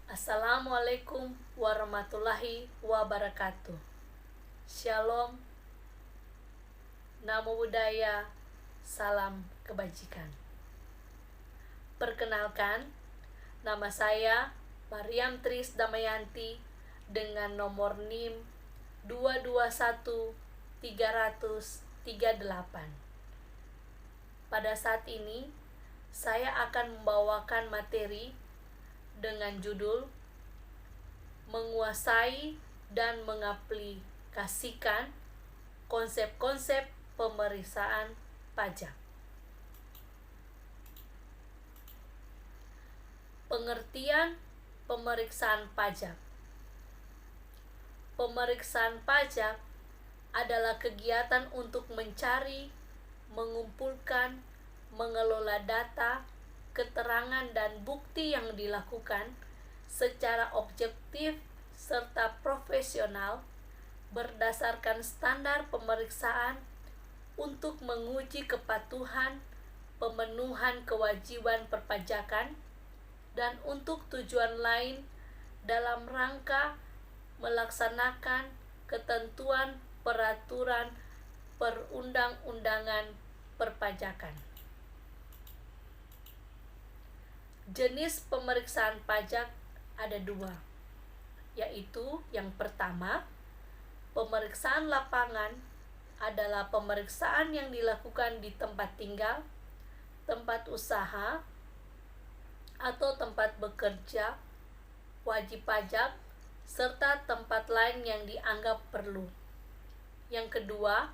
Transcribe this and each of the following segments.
Assalamualaikum warahmatullahi wabarakatuh. Shalom, namo buddhaya, salam kebajikan. Perkenalkan, nama saya Mariam Tris Damayanti dengan nomor NIM 221338. Pada saat ini, saya akan membawakan materi dengan judul menguasai dan mengaplikasikan konsep-konsep pemeriksaan pajak. Pengertian pemeriksaan pajak. Pemeriksaan pajak adalah kegiatan untuk mencari, mengumpulkan, mengelola data, keterangan dan bukti yang dilakukan secara objektif serta profesional berdasarkan standar pemeriksaan untuk menguji kepatuhan, pemenuhan kewajiban perpajakan, dan untuk tujuan lain dalam rangka melaksanakan ketentuan peraturan perundang-undangan perpajakan. Jenis pemeriksaan pajak ada dua, yaitu yang pertama, pemeriksaan lapangan adalah pemeriksaan yang dilakukan di tempat tinggal, tempat usaha, atau tempat bekerja wajib pajak, serta tempat lain yang dianggap perlu. Yang kedua,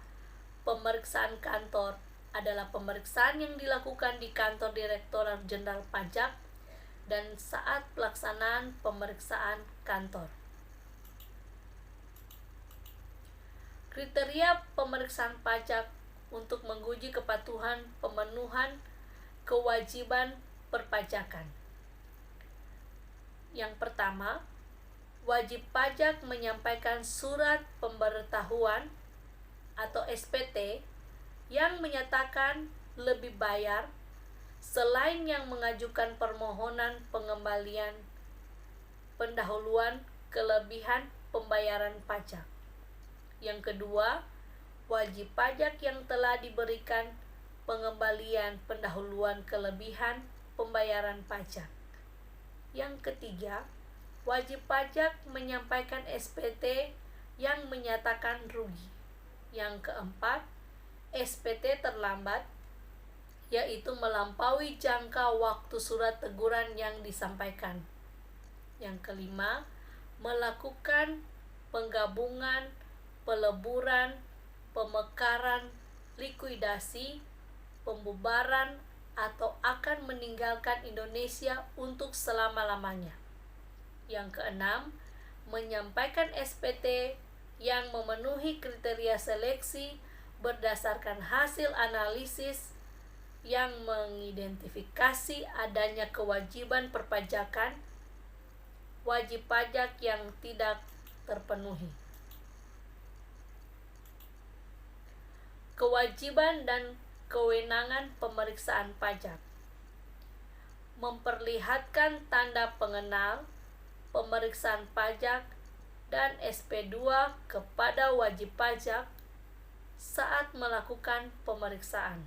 pemeriksaan kantor adalah pemeriksaan yang dilakukan di kantor Direktorat Jenderal Pajak dan saat pelaksanaan pemeriksaan kantor. Kriteria pemeriksaan pajak untuk menguji kepatuhan pemenuhan kewajiban perpajakan. Yang pertama, wajib pajak menyampaikan surat pemberitahuan atau SPT yang menyatakan lebih bayar selain yang mengajukan permohonan pengembalian pendahuluan kelebihan pembayaran pajak. Yang kedua, wajib pajak yang telah diberikan pengembalian pendahuluan kelebihan pembayaran pajak. Yang ketiga, wajib pajak menyampaikan SPT yang menyatakan rugi. Yang keempat, SPT terlambat, yaitu melampaui jangka waktu surat teguran yang disampaikan. Yang kelima, melakukan penggabungan, peleburan, pemekaran, likuidasi, pembubaran, atau akan meninggalkan Indonesia untuk selama-lamanya. Yang keenam, menyampaikan SPT yang memenuhi kriteria seleksi berdasarkan hasil analisis yang mengidentifikasi adanya kewajiban perpajakan wajib pajak yang tidak terpenuhi. Kewajiban dan kewenangan pemeriksaan pajak. Memperlihatkan tanda pengenal pemeriksaan pajak dan SP2 kepada wajib pajak saat melakukan pemeriksaan.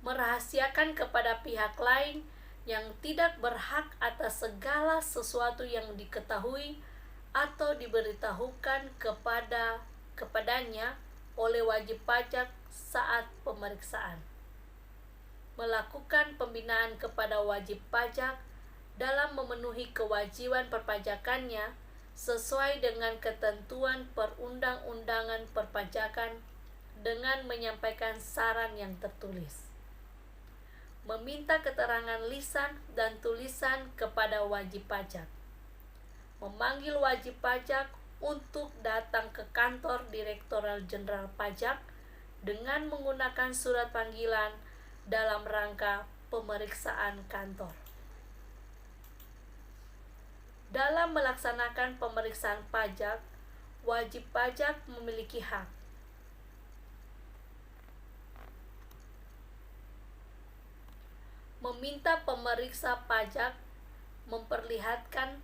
Merahasiakan kepada pihak lain yang tidak berhak atas segala sesuatu yang diketahui atau diberitahukan kepadanya oleh wajib pajak saat pemeriksaan. Melakukan pembinaan kepada wajib pajak dalam memenuhi kewajiban perpajakannya sesuai dengan ketentuan perundang-undangan perpajakan dengan menyampaikan saran yang tertulis. Meminta keterangan lisan dan tulisan kepada wajib pajak. Memanggil wajib pajak untuk datang ke kantor Direktorat Jenderal Pajak dengan menggunakan surat panggilan dalam rangka pemeriksaan kantor. Dalam melaksanakan pemeriksaan pajak, wajib pajak memiliki hak meminta pemeriksa pajak memperlihatkan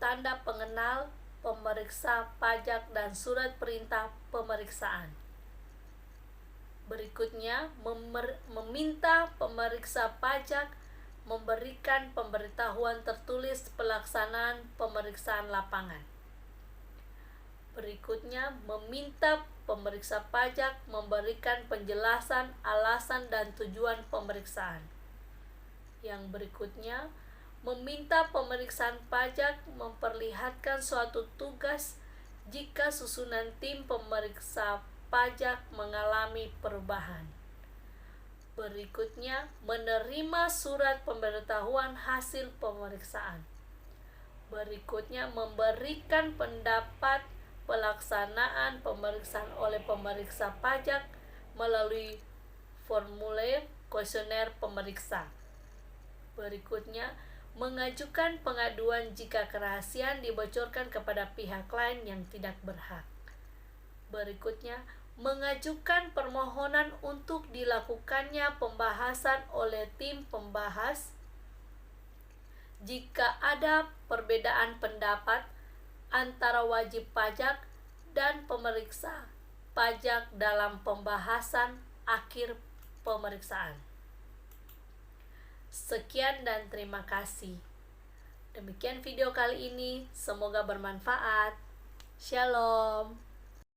tanda pengenal pemeriksa pajak dan surat perintah pemeriksaan. Berikutnya, meminta pemeriksa pajak memberikan pemberitahuan tertulis pelaksanaan pemeriksaan lapangan. Berikutnya, meminta pemeriksa pajak memberikan penjelasan alasan dan tujuan pemeriksaan. Yang berikutnya, meminta pemeriksaan pajak memperlihatkan suatu tugas jika susunan tim pemeriksa pajak mengalami perubahan. Berikutnya, menerima surat pemberitahuan hasil pemeriksaan. Berikutnya, memberikan pendapat pelaksanaan pemeriksaan oleh pemeriksa pajak melalui formulir kuesioner pemeriksa. Berikutnya, mengajukan pengaduan jika kerahasiaan dibocorkan kepada pihak lain yang tidak berhak. Berikutnya, mengajukan permohonan untuk dilakukannya pembahasan oleh tim pembahas jika ada perbedaan pendapat antara wajib pajak dan pemeriksa pajak dalam pembahasan akhir pemeriksaan. Sekian dan terima kasih. Demikian video kali ini, semoga bermanfaat. Shalom.